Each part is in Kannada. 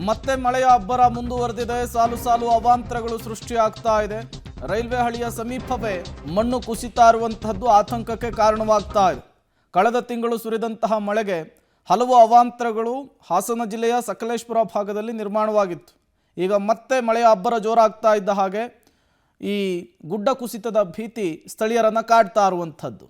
ಮತ್ತೆ ಮಳೆಯ ಅಬ್ಬರ ಮುಂದುವರೆದಿದೆ. ಸಾಲು ಸಾಲು ಅವಾಂತರಗಳು ಸೃಷ್ಟಿಯಾಗ್ತಾ ಇದೆ. ರೈಲ್ವೆ ಹಳಿಯ ಸಮೀಪವೇ ಮಣ್ಣು ಕುಸಿತಾ ಇರುವಂತಹದ್ದು ಆತಂಕಕ್ಕೆ ಕಾರಣವಾಗ್ತಾ ಇದೆ. ಕಳೆದ ತಿಂಗಳು ಸುರಿದಂತಹ ಮಳೆಗೆ ಹಲವು ಅವಾಂತರಗಳು ಹಾಸನ ಜಿಲ್ಲೆಯ ಸಕಲೇಶಪುರ ಭಾಗದಲ್ಲಿ ನಿರ್ಮಾಣವಾಗಿತ್ತು. ಈಗ ಮತ್ತೆ ಮಳೆಯ ಅಬ್ಬರ ಜೋರಾಗ್ತಾ ಇದ್ದ ಹಾಗೆ ಈ ಗುಡ್ಡ ಕುಸಿತದ ಭೀತಿ ಸ್ಥಳೀಯರನ್ನು ಕಾಡ್ತಾ ಇರುವಂಥದ್ದು.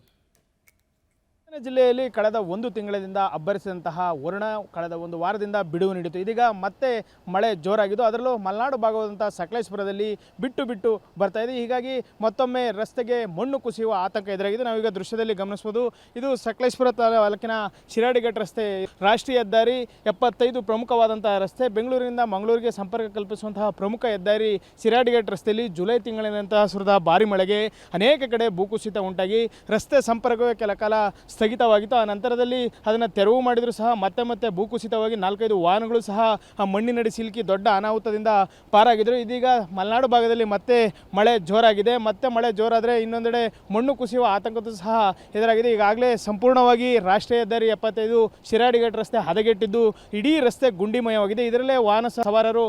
ಜಿಲ್ಲೆಯಲ್ಲಿ ಕಳೆದ ಒಂದು ತಿಂಗಳಿಂದ ಅಬ್ಬರಿಸಿದಂತಹ ವರುಣ ಕಳೆದ ಒಂದು ವಾರದಿಂದ ಬಿಡುವು ನೀಡಿತು. ಇದೀಗ ಮತ್ತೆ ಮಳೆ ಜೋರಾಗಿದ್ದು, ಅದರಲ್ಲೂ ಮಲೆನಾಡು ಭಾಗವಾದಂಥ ಸಕಲೇಶಪುರದಲ್ಲಿ ಬಿಟ್ಟು ಬಿಟ್ಟು ಬರ್ತಾ ಇದೆ. ಹೀಗಾಗಿ ಮತ್ತೊಮ್ಮೆ ರಸ್ತೆಗೆ ಮಣ್ಣು ಕುಸಿಯುವ ಆತಂಕ ಎದುರಾಗಿದೆ. ನಾವೀಗ ದೃಶ್ಯದಲ್ಲಿ ಗಮನಿಸಬಹುದು. ಇದು ಸಕಲೇಶಪುರ ತಾಲೂಕಿನ ಶಿರಾಡಿಘಾಟ್ ರಸ್ತೆ, ರಾಷ್ಟ್ರೀಯ ಹೆದ್ದಾರಿ 75 ಪ್ರಮುಖವಾದಂತಹ ರಸ್ತೆ. ಬೆಂಗಳೂರಿನಿಂದ ಮಂಗಳೂರಿಗೆ ಸಂಪರ್ಕ ಕಲ್ಪಿಸುವಂತಹ ಪ್ರಮುಖ ಹೆದ್ದಾರಿ ಶಿರಾಡಿಘಾಟ್ ರಸ್ತೆಯಲ್ಲಿ ಜುಲೈ ತಿಂಗಳಿನಂತಹ ಸುರಿದ ಭಾರಿ ಮಳೆಗೆ ಅನೇಕ ಕಡೆ ಭೂಕುಸಿತ ಉಂಟಾಗಿ ರಸ್ತೆ ಸಂಪರ್ಕವೇ ಕೆಲ ಕಾಲ ಸ್ಥಗಿತವಾಗಿತ್ತು. ಆ ನಂತರದಲ್ಲಿ ಅದನ್ನು ತೆರವು ಮಾಡಿದರೂ ಸಹ ಮತ್ತೆ ಭೂಕುಸಿತವಾಗಿ 4-5 ವಾಹನಗಳು ಸಹ ಆ ಮಣ್ಣಿನಡಿ ಸಿಲುಕಿ ದೊಡ್ಡ ಅನಾಹುತದಿಂದ ಪಾರಾಗಿದ್ದರು. ಇದೀಗ ಮಲೆನಾಡು ಭಾಗದಲ್ಲಿ ಮತ್ತೆ ಮಳೆ ಜೋರಾಗಿದೆ. ಮತ್ತೆ ಮಳೆ ಜೋರಾದರೆ ಇನ್ನೊಂದೆಡೆ ಮಣ್ಣು ಕುಸಿಯುವ ಆತಂಕದ ಸಹ ಎದುರಾಗಿದೆ. ಈಗಾಗಲೇ ಸಂಪೂರ್ಣವಾಗಿ ರಾಷ್ಟ್ರೀಯ ಹೆದ್ದಾರಿ 75 ಶಿರಾಡಿಘಾಟ್ ರಸ್ತೆ ಹದಗೆಟ್ಟಿದ್ದು ಇಡೀ ರಸ್ತೆ ಗುಂಡಿಮಯವಾಗಿದೆ. ಇದರಲ್ಲೇ ವಾಹನ ಸವಾರರು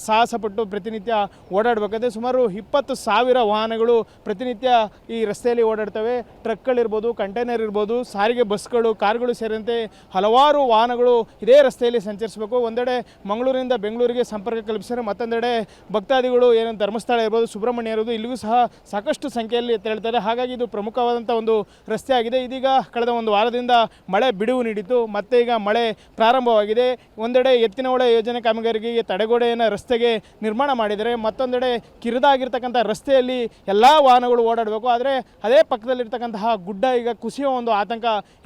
ಸಾಹಸಪಟ್ಟು ಪ್ರತಿನಿತ್ಯ ಓಡಾಡಬೇಕಾದ್ರೆ ಸುಮಾರು 20,000 ವಾಹನಗಳು ಪ್ರತಿನಿತ್ಯ ಈ ರಸ್ತೆಯಲ್ಲಿ ಓಡಾಡ್ತವೆ. ಟ್ರಕ್ಗಳಿರ್ಬೋದು, ಕಂಟೈನರ್ ಇರ್ಬೋದು, ಸಾರಿಗೆ ಬಸ್ಗಳು, ಕಾರ್ಗಳು ಸೇರಿದಂತೆ ಹಲವಾರು ವಾಹನಗಳು ಇದೇ ರಸ್ತೆಯಲ್ಲಿ ಸಂಚರಿಸಬೇಕು. ಒಂದೆಡೆ ಮಂಗಳೂರಿನಿಂದ ಬೆಂಗಳೂರಿಗೆ ಸಂಪರ್ಕ ಕಲ್ಪಿಸಿದರೆ ಮತ್ತೊಂದೆಡೆ ಭಕ್ತಾದಿಗಳು ಏನು ಧರ್ಮಸ್ಥಳ ಇರ್ಬೋದು, ಸುಬ್ರಹ್ಮಣ್ಯ ಇರ್ಬೋದು, ಇಲ್ಲಿಗೂ ಸಹ ಸಾಕಷ್ಟು ಸಂಖ್ಯೆಯಲ್ಲಿ ತೆರಳುತ್ತಾರೆ. ಹಾಗಾಗಿ ಇದು ಪ್ರಮುಖವಾದಂಥ ಒಂದು ರಸ್ತೆ ಆಗಿದೆ. ಇದೀಗ ಕಳೆದ ಒಂದು ವಾರದಿಂದ ಮಳೆ ಬಿಡುವು ನೀಡಿತ್ತು. ಮತ್ತೆ ಈಗ ಮಳೆ ಪ್ರಾರಂಭವಾಗಿದೆ. ಒಂದೆಡೆ ಎತ್ತಿನಹೊಳೆ ಯೋಜನೆ ಕಾಮಗಾರಿಗೆ ತಡೆಗೋಡೆಯನ್ನು ರಸ್ತೆಗೆ ನಿರ್ಮಾಣ ಮಾಡಿದರೆ, ಮತ್ತೊಂದೆಡೆ ಕಿರಿದಾಗಿರ್ತಕ್ಕಂಥ ರಸ್ತೆಯಲ್ಲಿ ಎಲ್ಲ ವಾಹನಗಳು ಓಡಾಡಬೇಕು. ಆದರೆ ಅದೇ ಪಕ್ಕದಲ್ಲಿರ್ತಕ್ಕಂತಹ ಗುಡ್ಡ ಈಗ ಕುಸಿಯುವ ಒಂದು ಆತಂಕ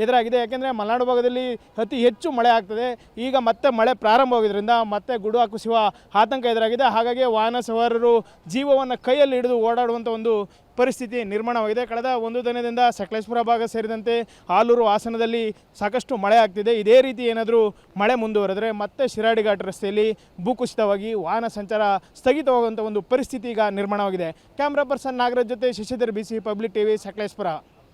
ಎದುರಾಗಿದೆ. ಯಾಕೆಂದರೆ ಮಲೆನಾಡು ಭಾಗದಲ್ಲಿ ಅತಿ ಹೆಚ್ಚು ಮಳೆ ಆಗ್ತದೆ. ಈಗ ಮತ್ತೆ ಮಳೆ ಪ್ರಾರಂಭವಾಗಿದ್ದರಿಂದ ಮತ್ತೆ ಗುಡ್ಡ ಕುಸಿಯುವ ಆತಂಕ ಎದುರಾಗಿದೆ. ಹಾಗಾಗಿ ವಾಹನ ಸವಾರರು ಜೀವವನ್ನು ಕೈಯಲ್ಲಿ ಹಿಡಿದು ಓಡಾಡುವಂಥ ಒಂದು ಪರಿಸ್ಥಿತಿ ನಿರ್ಮಾಣವಾಗಿದೆ. ಕಳೆದ ಒಂದು ದಿನದಿಂದ ಸಕಲೇಶಪುರ ಭಾಗ ಸೇರಿದಂತೆ ಆಲೂರು, ಹಾಸನದಲ್ಲಿ ಸಾಕಷ್ಟು ಮಳೆ ಆಗ್ತಿದೆ. ಇದೇ ರೀತಿ ಏನಾದರೂ ಮಳೆ ಮುಂದುವರೆದರೆ ಮತ್ತೆ ಶಿರಾಡಿಘಾಟ್ ರಸ್ತೆಯಲ್ಲಿ ಭೂಕುಸಿತವಾಗಿ ವಾಹನ ಸಂಚಾರ ಸ್ಥಗಿತವಾಗುವಂಥ ಒಂದು ಪರಿಸ್ಥಿತಿ ಈಗ ನಿರ್ಮಾಣವಾಗಿದೆ. ಕ್ಯಾಮ್ರಾ ಪರ್ಸನ್ ನಾಗರಾಜ್ ಜೊತೆ Shashidhar, BC public TV, Sakleshpur.